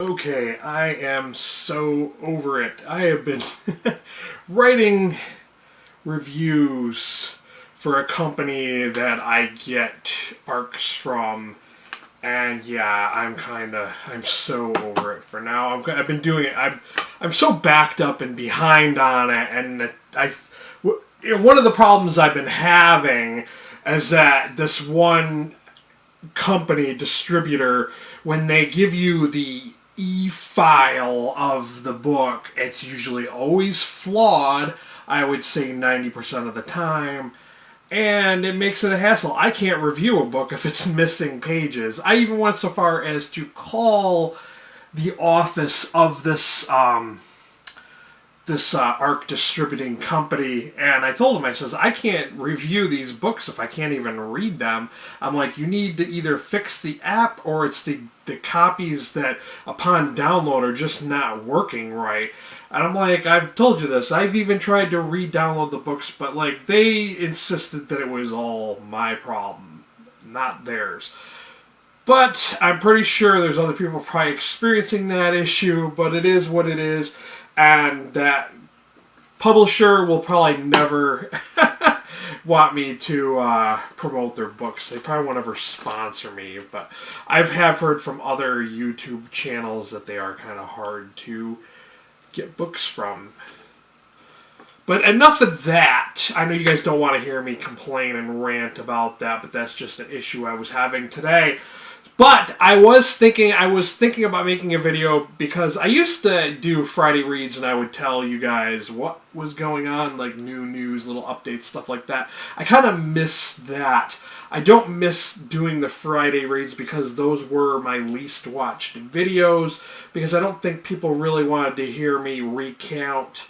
Okay, I am so over it. I have been writing reviews for a company that I get arcs from, and yeah, I'm so over it for now. I've been doing it. I'm so backed up and behind on it, and one of the problems I've been having is that this one company distributor, when they give you the e-file of the book, it's usually always flawed, I would say 90% of the time, and it makes it a hassle. I can't review a book if it's missing pages. I even went so far as to call the office of this ARC distributing company, and I told him, I says, I can't review these books if I can't even read them. I'm like, you need to either fix the app, or it's the copies that upon download are just not working right. And I'm like, I've told you this, I've even tried to re-download the books, but like, they insisted that it was all my problem, not theirs. But I'm pretty sure there's other people probably experiencing that issue, but it is what it is. And that publisher will probably never want me to promote their books. They probably won't ever sponsor me. But I have heard from other YouTube channels that they are kind of hard to get books from. But enough of that. I know you guys don't want to hear me complain and rant about that, but that's just an issue I was having today. But I was thinking about making a video, because I used to do Friday reads and I would tell you guys what was going on, like new news, little updates, stuff like that. I kind of miss that. I don't miss doing the Friday reads because those were my least watched videos, because I don't think people really wanted to hear me recount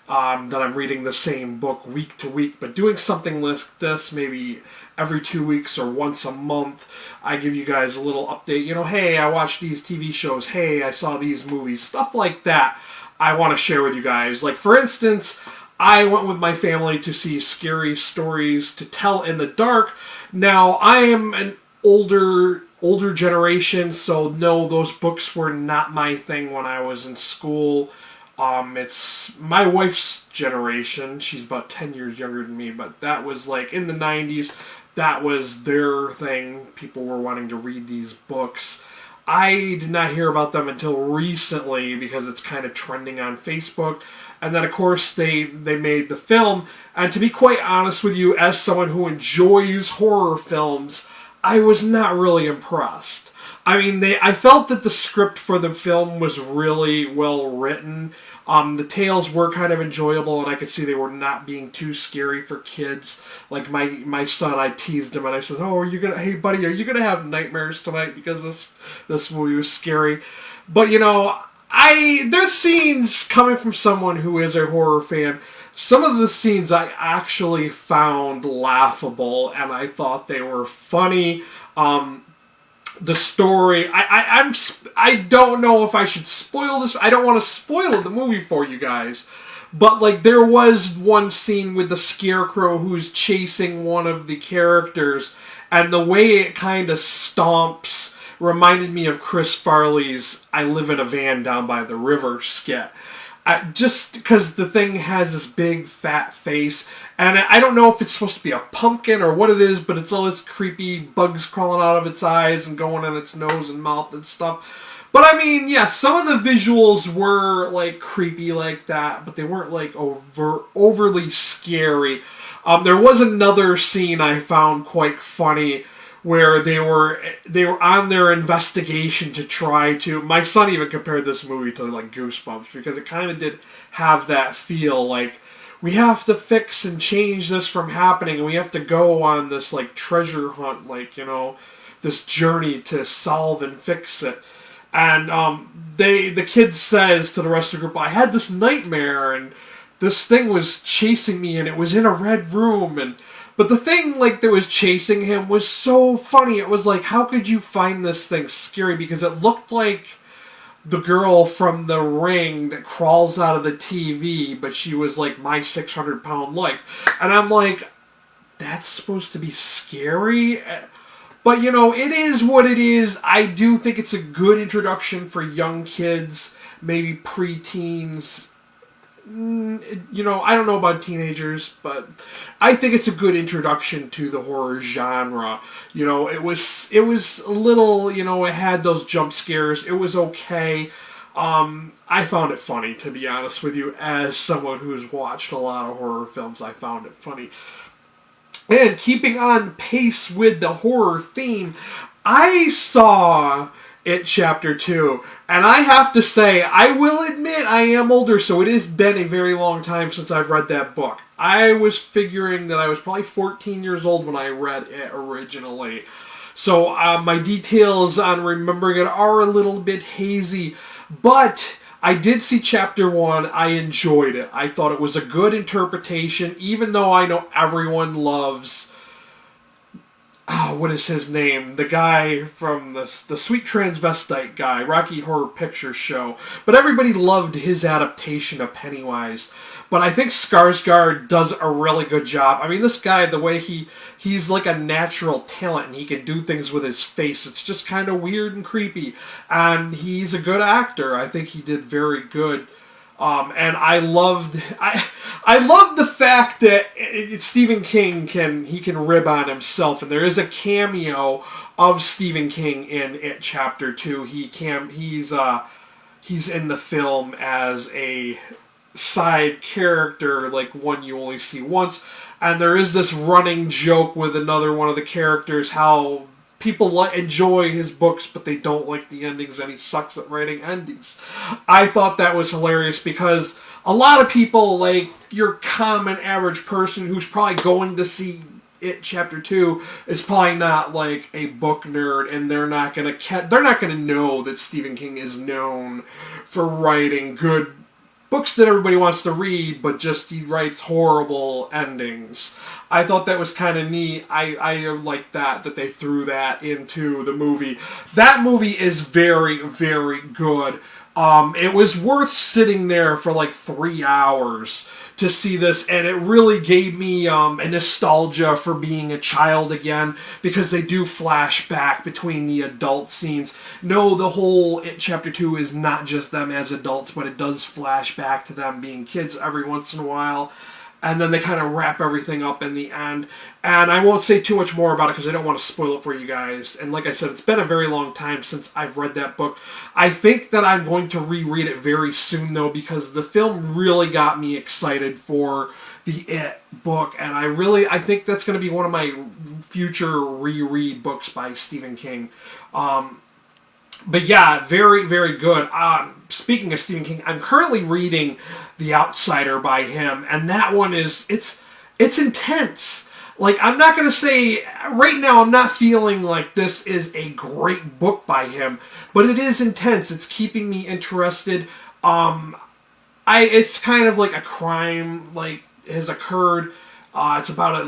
that I'm reading the same book week to week. But doing something like this, maybe every 2 weeks or once a month, I give you guys a little update. You know, hey, I watched these TV shows. Hey, I saw these movies. Stuff like that I want to share with you guys. Like, for instance, I went with my family to see Scary Stories to Tell in the Dark. Now, I am an older generation, so no, those books were not my thing when I was in school. It's my wife's generation. She's about 10 years younger than me, but that was like in the 90s. That was their thing. People were wanting to read these books. I did not hear about them until recently, because it's kind of trending on Facebook. And then, of course, they made the film. And to be quite honest with you, as someone who enjoys horror films, I was not really impressed. I mean, I felt that the script for the film was really well written. The tales were kind of enjoyable, and I could see they were not being too scary for kids. Like my son, I teased him and I said, "Oh, hey buddy, are you gonna have nightmares tonight because this movie was scary?" But you know, there's scenes coming from someone who is a horror fan. Some of the scenes I actually found laughable, and I thought they were funny. The story, I don't know if I should spoil this. I don't want to spoil the movie for you guys. But, like, there was one scene with the scarecrow who's chasing one of the characters, and the way it kind of stomps reminded me of Chris Farley's I Live in a Van Down by the River skit. Just because the thing has this big fat face, and I don't know if it's supposed to be a pumpkin or what it is, but it's all this creepy bugs crawling out of its eyes and going in its nose and mouth and stuff. But I mean, yeah, some of the visuals were like creepy like that, but they weren't like overly scary. There was another scene I found quite funny, where they were on their investigation to try to... My son even compared this movie to like Goosebumps, because it kind of did have that feel, like, we have to fix and change this from happening, and we have to go on this like treasure hunt, like, you know, this journey to solve and fix it. And the kid says to the rest of the group, I had this nightmare, and this thing was chasing me, and it was in a red room, but the thing, like, that was chasing him was so funny. It was like, how could you find this thing scary? Because it looked like the girl from The Ring that crawls out of the TV, but she was like My 600-Pound Life. And I'm like, that's supposed to be scary? But, it is what it is. I do think it's a good introduction for young kids, maybe preteens. I don't know about teenagers, but I think it's a good introduction to the horror genre. It was a little, it had those jump scares. It was okay. I found it funny, to be honest with you. As someone who's watched a lot of horror films, I found it funny. And keeping on pace with the horror theme, I saw It Chapter 2. And I have to say, I will admit I am older, so it has been a very long time since I've read that book. I was figuring that I was probably 14 years old when I read it originally. So my details on remembering it are a little bit hazy. But I did see Chapter 1. I enjoyed it. I thought it was a good interpretation, even though I know everyone loves... what is his name? The guy from the Sweet Transvestite guy, Rocky Horror Picture Show. But everybody loved his adaptation of Pennywise. But I think Skarsgård does a really good job. I mean, this guy, the way he's like a natural talent, and he can do things with his face. It's just kind of weird and creepy. And he's a good actor. I think he did very good. And I loved the fact that Stephen King can rib on himself, and there is a cameo of Stephen King in It Chapter 2. He's in the film as a side character, like one you only see once, and there is this running joke with another one of the characters how people enjoy his books, but they don't like the endings, and he sucks at writing endings. I thought that was hilarious because a lot of people, like your common average person who's probably going to see It Chapter 2, is probably not like a book nerd, and they're not gonna know that Stephen King is known for writing good books that everybody wants to read, but just he writes horrible endings. I thought that was kind of neat. I like that they threw that into the movie. That movie is very, very good. It was worth sitting there for like 3 hours to see this, and it really gave me a nostalgia for being a child again, because they do flash back between the adult scenes. No, the whole It Chapter 2 is not just them as adults, but it does flash back to them being kids every once in a while. And then they kind of wrap everything up in the end. And I won't say too much more about it because I don't want to spoil it for you guys. And like I said, it's been a very long time since I've read that book. I think that I'm going to reread it very soon, though, because the film really got me excited for the It book. And I think that's going to be one of my future reread books by Stephen King. But yeah, very, very good. Speaking of Stephen King, I'm currently reading The Outsider by him, and that one it's intense. Like, I'm not going to say, right now I'm not feeling like this is a great book by him, but it is intense. It's keeping me interested. It's kind of like a crime, like, has occurred. It's about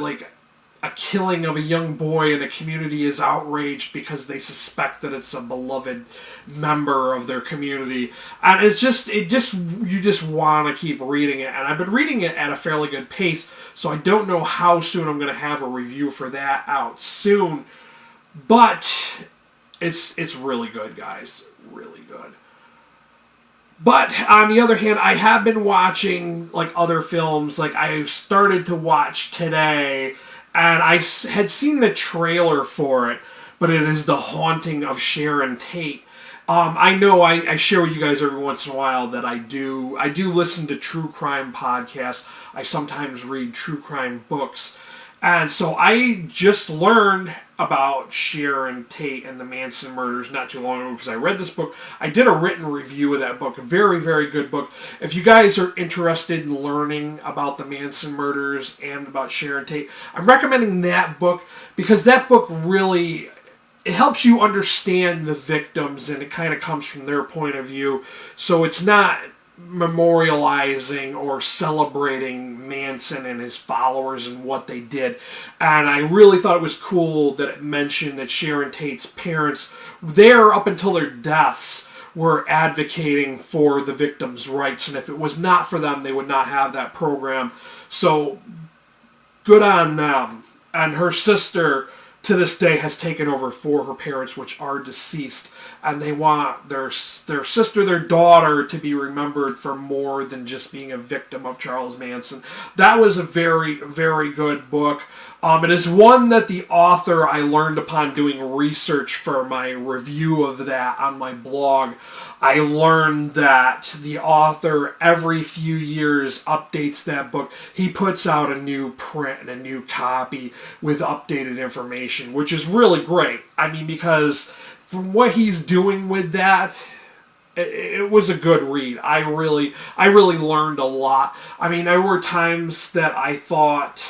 a killing of a young boy, and the community is outraged because they suspect that it's a beloved member of their community. And you just want to keep reading it. And I've been reading it at a fairly good pace, so I don't know how soon I'm going to have a review for that out soon. But it's really good, guys. Really good. But on the other hand, I have been watching like other films. Like, I started to watch today, and I had seen the trailer for it, but it is The Haunting of Sharon Tate. I know I share with you guys every once in a while that I do listen to true crime podcasts. I sometimes read true crime books. And so I just learned about Sharon Tate and the Manson murders not too long ago because I read this book. I did a written review of that book. A very, very good book. If you guys are interested in learning about the Manson murders and about Sharon Tate, I'm recommending that book because that book really, it helps you understand the victims, and it kind of comes from their point of view. So it's not memorializing or celebrating Manson and his followers and what they did. And I really thought it was cool that it mentioned that Sharon Tate's parents, there up until their deaths, were advocating for the victims' rights. And if it was not for them, they would not have that program. So good on them. And her sister to this day has taken over for her parents, which are deceased, and they want their sister, their daughter, to be remembered for more than just being a victim of Charles Manson. That was a very, very good book. It is one that the author, I learned upon doing research for my review of that on my blog. I learned that the author, every few years, updates that book. He puts out a new print and a new copy with updated information, which is really great. I mean, because from what he's doing with that, it was a good read. I really learned a lot. I mean, there were times that I thought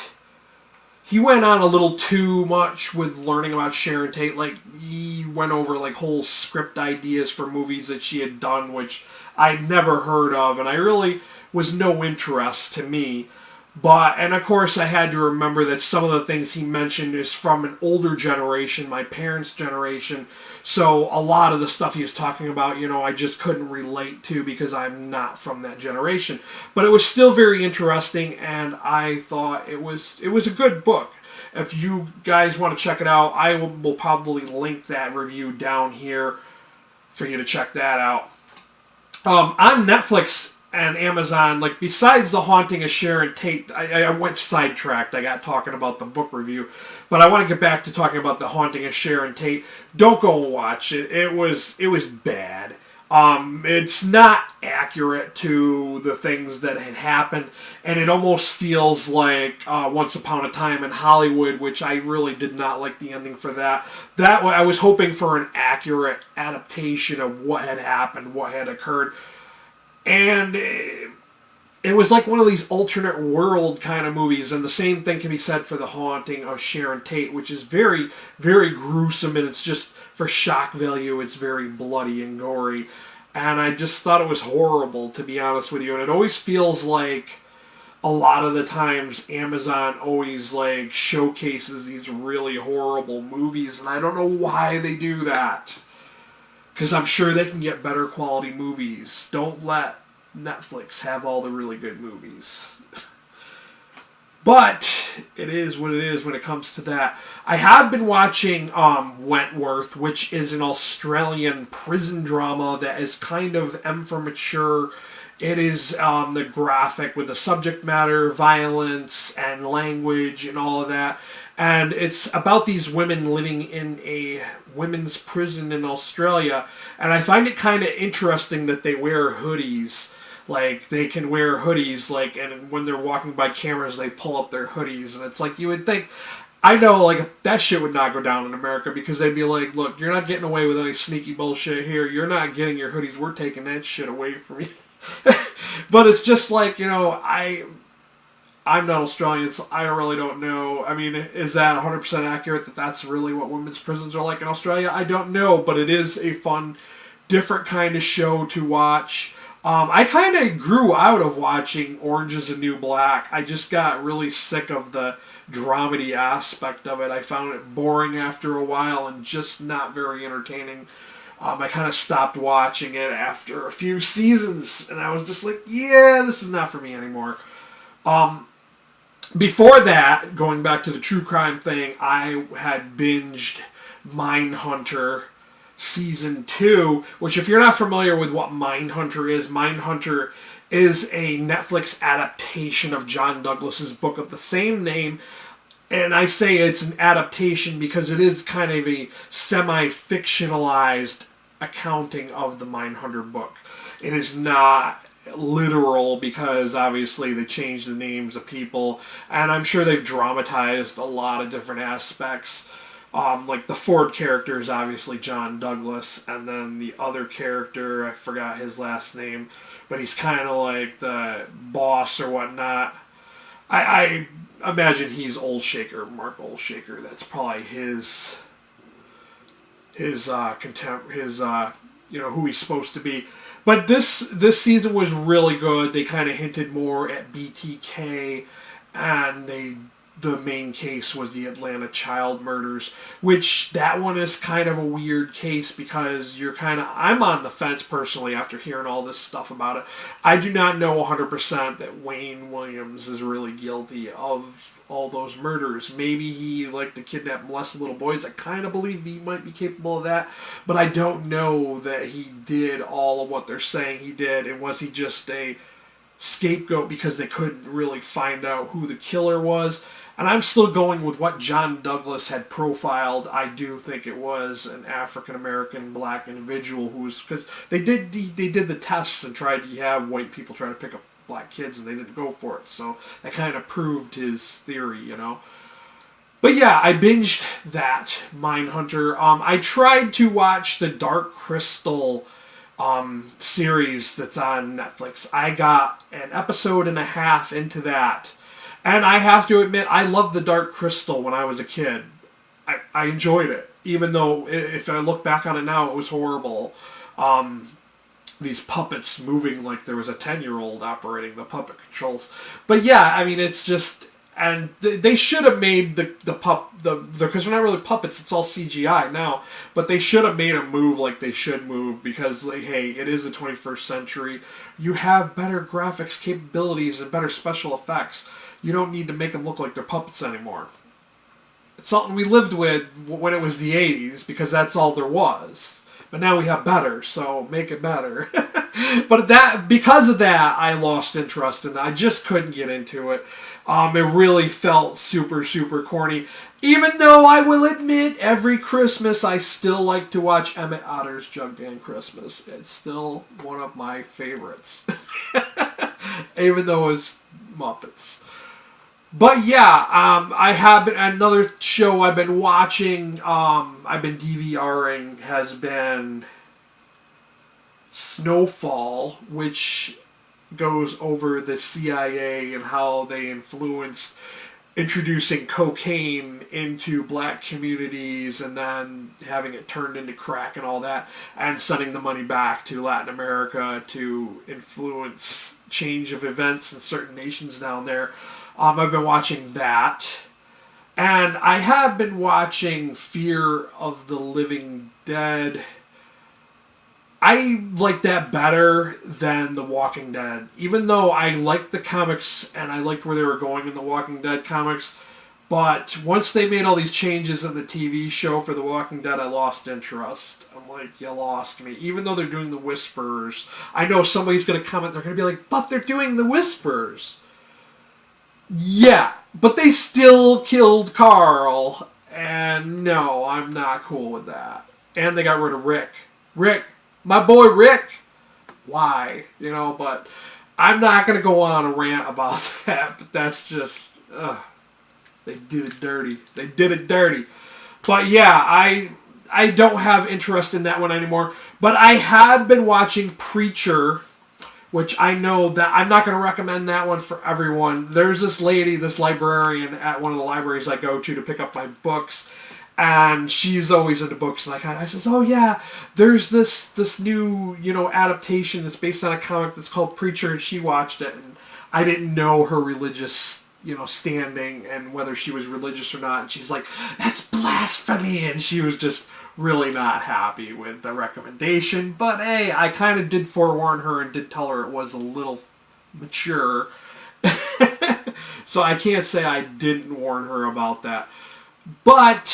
he went on a little too much with learning about Sharon Tate. Like, he went over like whole script ideas for movies that she had done, which I'd never heard of, and I really was no interest to me. But, and of course I had to remember that some of the things he mentioned is from an older generation, my parents' generation, so a lot of the stuff he was talking about, you know, I just couldn't relate to because I'm not from that generation. But it was still very interesting, and I thought it was a good book. If you guys want to check it out, I will probably link that review down here for you to check that out. On Netflix and Amazon, like, besides The Haunting of Sharon Tate, I went sidetracked. I got talking about the book review, but I want to get back to talking about The Haunting of Sharon Tate. Don't go and watch it. It was bad. It's not accurate to the things that had happened, and it almost feels like Once Upon a Time in Hollywood, which I really did not like the ending for that. That I was hoping for an accurate adaptation of what had happened, what had occurred. And it was like one of these alternate world kind of movies, and the same thing can be said for The Haunting of Sharon Tate, which is very, very gruesome, and it's just, for shock value, it's very bloody and gory. And I just thought it was horrible, to be honest with you. And it always feels like a lot of the times Amazon always like showcases these really horrible movies, and I don't know why they do that. Because I'm sure they can get better quality movies. Don't let Netflix have all the really good movies. But it is what it is when it comes to that. I have been watching Wentworth, which is an Australian prison drama that is kind of M for mature. It is the graphic with the subject matter, violence, and language, and all of that. And it's about these women living in a women's prison in Australia. And I find it kind of interesting that they wear hoodies. Like, they can wear hoodies, like, and when they're walking by cameras, they pull up their hoodies. And it's like, you would think, I know, like, that shit would not go down in America, because they'd be like, look, you're not getting away with any sneaky bullshit here. You're not getting your hoodies. We're taking that shit away from you. But it's just like, you know, I'm not Australian, so I really don't know. I mean, is that 100% accurate that that's really what women's prisons are like in Australia? I don't know, but it is a fun, different kind of show to watch. I kind of grew out of watching Orange is the New Black. I just got really sick of the dramedy aspect of it. I found it boring after a while and just not very entertaining. I kind of stopped watching it after a few seasons, and I was just like, yeah, this is not for me anymore. Before that, going back to the true crime thing, I had binged Mindhunter Season 2, which, if you're not familiar with what Mindhunter is a Netflix adaptation of John Douglas's book of the same name. And I say it's an adaptation because it is kind of a semi-fictionalized accounting of the Mindhunter book. It is not literal because obviously they changed the names of people, and I'm sure they've dramatized a lot of different aspects. Like the Ford character is obviously John Douglas, and then the other character, I forgot his last name, but he's kind of like the boss or whatnot. I imagine he's Mark Olshaker. That's probably his who he's supposed to be. But this season was really good. They kind of hinted more at BTK, and they the main case was the Atlanta child murders, which that one is kind of a weird case because I'm on the fence personally after hearing all this stuff about it. I do not know 100% that Wayne Williams is really guilty of all those murders. Maybe he liked to kidnap and molest little boys. I kind of believe he might be capable of that, but I don't know that he did all of what they're saying he did, and was he just a scapegoat because they couldn't really find out who the killer was. And I'm still going with what John Douglas had profiled. I do think it was an African-American black individual because they did the tests and tried to have white people try to pick up black kids, and they didn't go for it. So that kind of proved his theory, you know. But yeah, I binged that Mindhunter. I tried to watch the Dark Crystal series that's on Netflix. I got an episode and a half into that. And I have to admit, I loved the Dark Crystal when I was a kid. I enjoyed it. Even though, if I look back on it now, it was horrible. These puppets moving like there was a 10-year-old operating the puppet controls. But yeah, I mean, it's just... And they should have made because they're not really puppets, it's all CGI now. But they should have made them move like they should move because, like, hey, it is the 21st century. You have better graphics capabilities and better special effects. You don't need to make them look like they're puppets anymore. It's something we lived with when it was the 80s because that's all there was. But now we have better, so make it better. But because of that, I lost interest and I just couldn't get into it. It really felt super, super corny. Even though I will admit, every Christmas I still like to watch Emmett Otter's Jug Band Christmas. It's still one of my favorites. Even though it's Muppets. But yeah, I have another show I've been watching, I've been DVRing, has been Snowfall, which goes over the CIA and how they influenced introducing cocaine into black communities and then having it turned into crack and all that, and sending the money back to Latin America to influence change of events in certain nations down there. I've been watching that. And I have been watching Fear of the Living Dead. I like that better than The Walking Dead. Even though I liked the comics and I liked where they were going in The Walking Dead comics. But once they made all these changes in the TV show for The Walking Dead, I lost interest. I'm like, you lost me. Even though they're doing the Whispers. I know somebody's going to comment, they're going to be like, but they're doing the Whispers. Yeah, but they still killed Carl, and no, I'm not cool with that. And they got rid of Rick. Rick, my boy Rick! Why? You know, but I'm not going to go on a rant about that, but that's just, they did it dirty. They did it dirty. But yeah, I don't have interest in that one anymore, but I have been watching Preacher, which I know that I'm not going to recommend that one for everyone. There's this lady, this librarian at one of the libraries I go to pick up my books, and she's always into books. And I says, oh yeah, there's this new, adaptation that's based on a comic that's called Preacher, and she watched it, and I didn't know her religious, standing and whether she was religious or not, and she's like, that's blasphemy, and she was just really not happy with the recommendation. But hey, I kind of did forewarn her and did tell her it was a little mature. So I can't say I didn't warn her about that. But,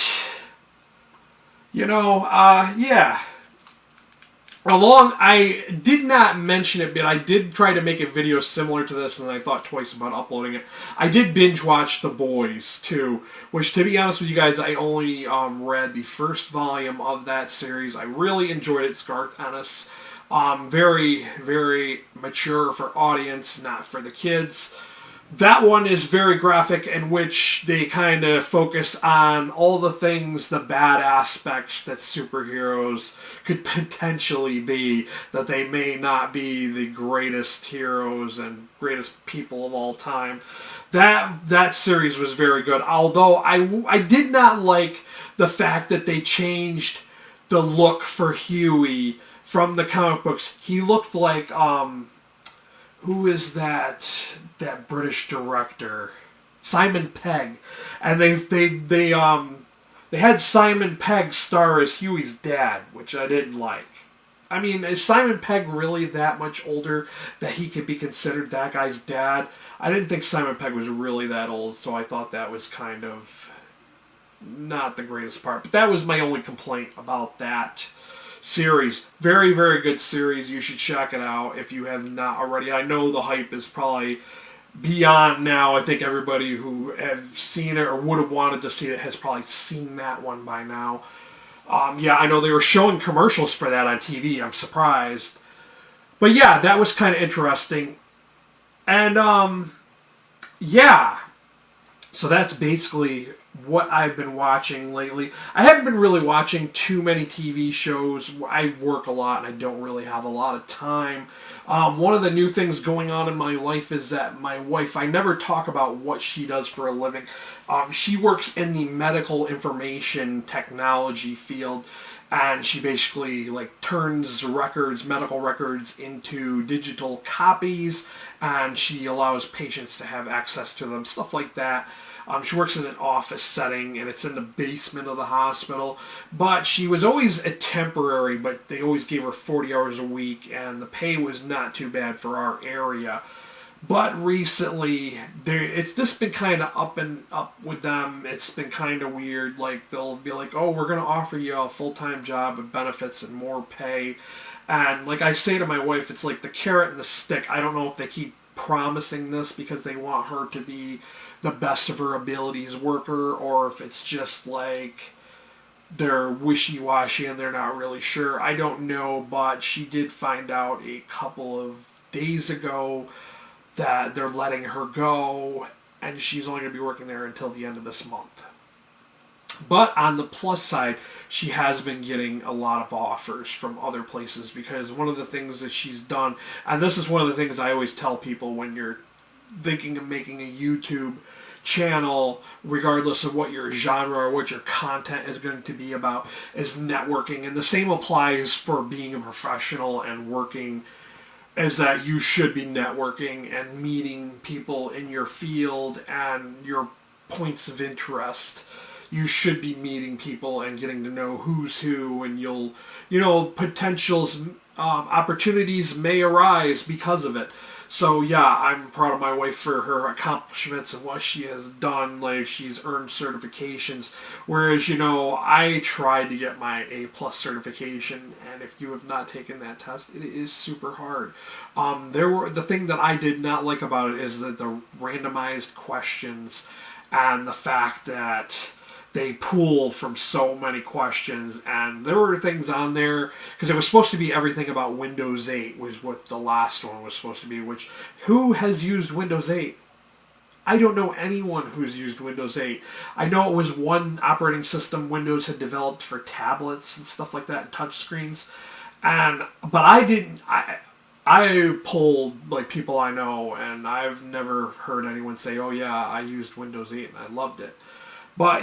yeah. I did not mention it, but I did try to make a video similar to this, and I thought twice about uploading it. I did binge watch The Boys, too, which, to be honest with you guys, I only read the first volume of that series. I really enjoyed it. It's Garth Ennis. Very, very mature for audience, not for the kids. That one is very graphic, in which they kind of focus on all the things, the bad aspects that superheroes could potentially be, that they may not be the greatest heroes and greatest people of all time. That series was very good, although I did not like the fact that they changed the look for Huey from the comic books. He looked like, who is that British director? Simon Pegg, and they had Simon Pegg star as Huey's dad, which I didn't like. I mean, is Simon Pegg really that much older that he could be considered that guy's dad? I didn't think Simon Pegg was really that old, so I thought that was kind of not the greatest part. But that was my only complaint about that series. Very, very good series. You should check it out if you have not already. I know the hype is probably beyond now. I think everybody who have seen it or would have wanted to see it has probably seen that one by now. Yeah, I know they were showing commercials for that on TV. I'm surprised. But yeah, that was kind of interesting. And, yeah. So that's basically what I've been watching lately. I haven't been really watching too many TV shows. I work a lot and I don't really have a lot of time. One of the new things going on in my life is that my wife, I never talk about what she does for a living. She works in the medical information technology field, and she basically like turns records, medical records, into digital copies, and she allows patients to have access to them, stuff like that. She works in an office setting, and it's in the basement of the hospital. But she was always a temporary, but they always gave her 40 hours a week, and the pay was not too bad for our area. But recently, it's just been kind of up and up with them. It's been kind of weird. Like, they'll be like, oh, we're going to offer you a full-time job with benefits and more pay. And like I say to my wife, it's like the carrot and the stick. I don't know if they keep promising this because they want her to be the best of her abilities worker, or if it's just like they're wishy-washy and they're not really sure. I don't know, but she did find out a couple of days ago that they're letting her go, and she's only going to be working there until the end of this month. But on the plus side, she has been getting a lot of offers from other places, because one of the things that she's done, and this is one of the things I always tell people when you're thinking of making a YouTube channel, regardless of what your genre or what your content is going to be about, is networking. And the same applies for being a professional and working, is that you should be networking and meeting people in your field and your points of interest. You should be meeting people and getting to know who's who, and you'll, potentials, opportunities may arise because of it. So yeah, I'm proud of my wife for her accomplishments and what she has done. Like, she's earned certifications, whereas, I tried to get my A+ certification, and if you have not taken that test, it is super hard. The thing that I did not like about it is that the randomized questions and the fact that they pool from so many questions, and there were things on there, because it was supposed to be everything about Windows 8 was what the last one was supposed to be, which, who has used Windows 8? I don't know anyone who's used Windows 8. I know it was one operating system Windows had developed for tablets and stuff like that, and touchscreens, but I didn't, I polled like people I know, and I've never heard anyone say, oh yeah, I used Windows 8 and I loved it. But,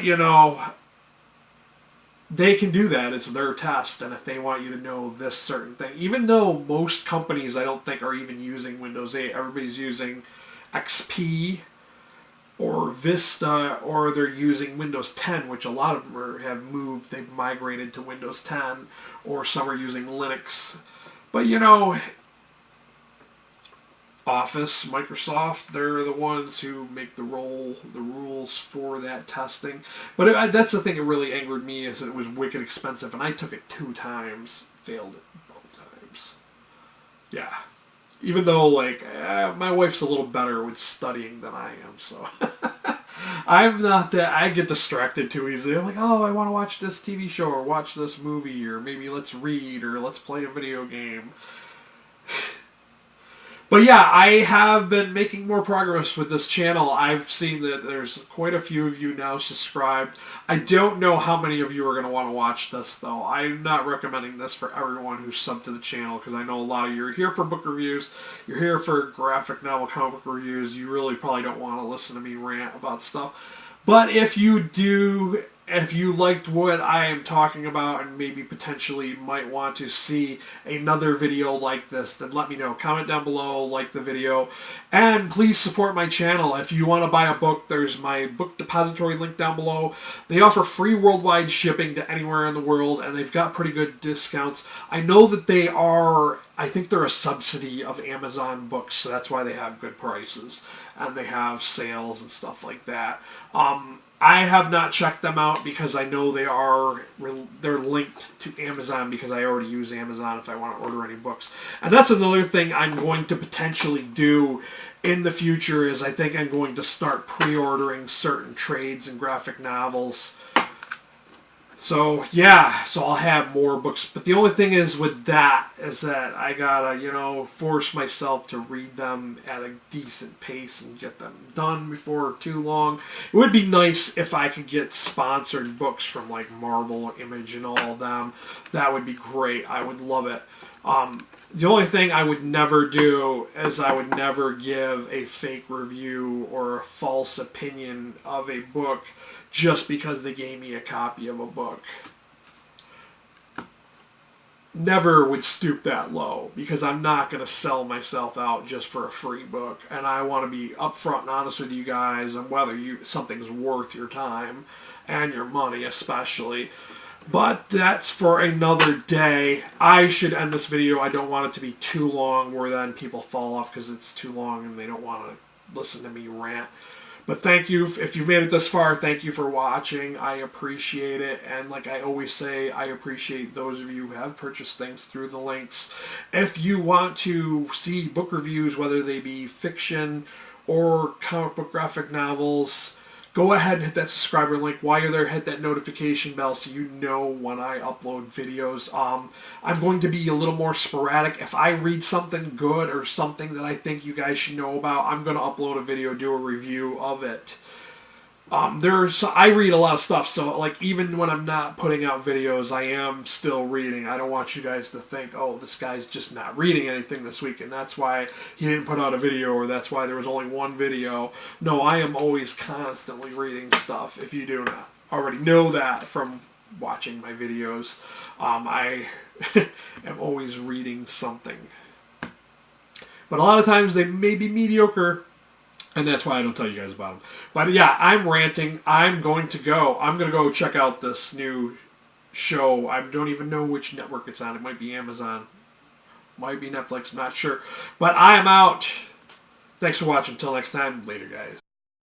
they can do that. It's their test. And if they want you to know this certain thing, even though most companies I don't think are even using Windows 8, everybody's using XP or Vista, or they're using Windows 10, which a lot of them have moved. They've migrated to Windows 10, or some are using Linux. But, Office, Microsoft, they're the ones who make the rules for that testing. But that's the thing that really angered me, is that it was wicked expensive, and I took it 2 times, failed it both times. Yeah. Even though, my wife's a little better with studying than I am, so. I'm not that, I get distracted too easily. I'm like, oh, I want to watch this TV show, or watch this movie, or maybe let's read, or let's play a video game. But yeah, I have been making more progress with this channel. I've seen that there's quite a few of you now subscribed. I don't know how many of you are going to want to watch this, though. I'm not recommending this for everyone who's subbed to the channel, because I know a lot of you are here for book reviews. You're here for graphic novel comic book reviews. You really probably don't want to listen to me rant about stuff. But if you do if you liked what I am talking about and maybe potentially might want to see another video like this, then let me know. Comment down below, like the video, and please support my channel. If you want to buy a book, there's my book depository link down below. They offer free worldwide shipping to anywhere in the world, and they've got pretty good discounts. I know that they are, I think they're a subsidy of Amazon books, so that's why they have good prices, and they have sales and stuff like that. I have not checked them out because I know they're linked to Amazon because I already use Amazon if I want to order any books. And that's another thing I'm going to potentially do in the future is I think I'm going to start pre-ordering certain trades and graphic novels. So, yeah, so I'll have more books. But the only thing is with that is that I gotta, you know, force myself to read them at a decent pace and get them done before too long. It would be nice if I could get sponsored books from, like, Marvel, Image, and all of them. That would be great. I would love it. The only thing I would never do is I would never give a fake review or a false opinion of a book just because they gave me a copy of a book. Never would stoop that low because I'm not going to sell myself out just for a free book. And I want to be upfront and honest with you guys on whether something's worth your time and your money especially. But that's for another day. I should end this video. I don't want it to be too long where then people fall off because it's too long and they don't want to listen to me rant. But thank you. If you made it this far, thank you for watching. I appreciate it. And like I always say, I appreciate those of you who have purchased things through the links. If you want to see book reviews, whether they be fiction or comic book graphic novels, go ahead and hit that subscriber link. While you're there, hit that notification bell so you know when I upload videos. I'm going to be a little more sporadic. If I read something good or something that I think you guys should know about, I'm going to upload a video, do a review of it. I read a lot of stuff, so like even when I'm not putting out videos, I am still reading. I don't want you guys to think, oh, this guy's just not reading anything this week, and that's why he didn't put out a video, or that's why there was only one video. No, I am always constantly reading stuff. If you do not already know that from watching my videos, I am always reading something. But a lot of times they may be mediocre. And that's why I don't tell you guys about them. But yeah, I'm ranting. I'm going to go check out this new show. I don't even know which network it's on. It might be Amazon. Might be Netflix. I'm not sure. But I am out. Thanks for watching. Until next time. Later, guys.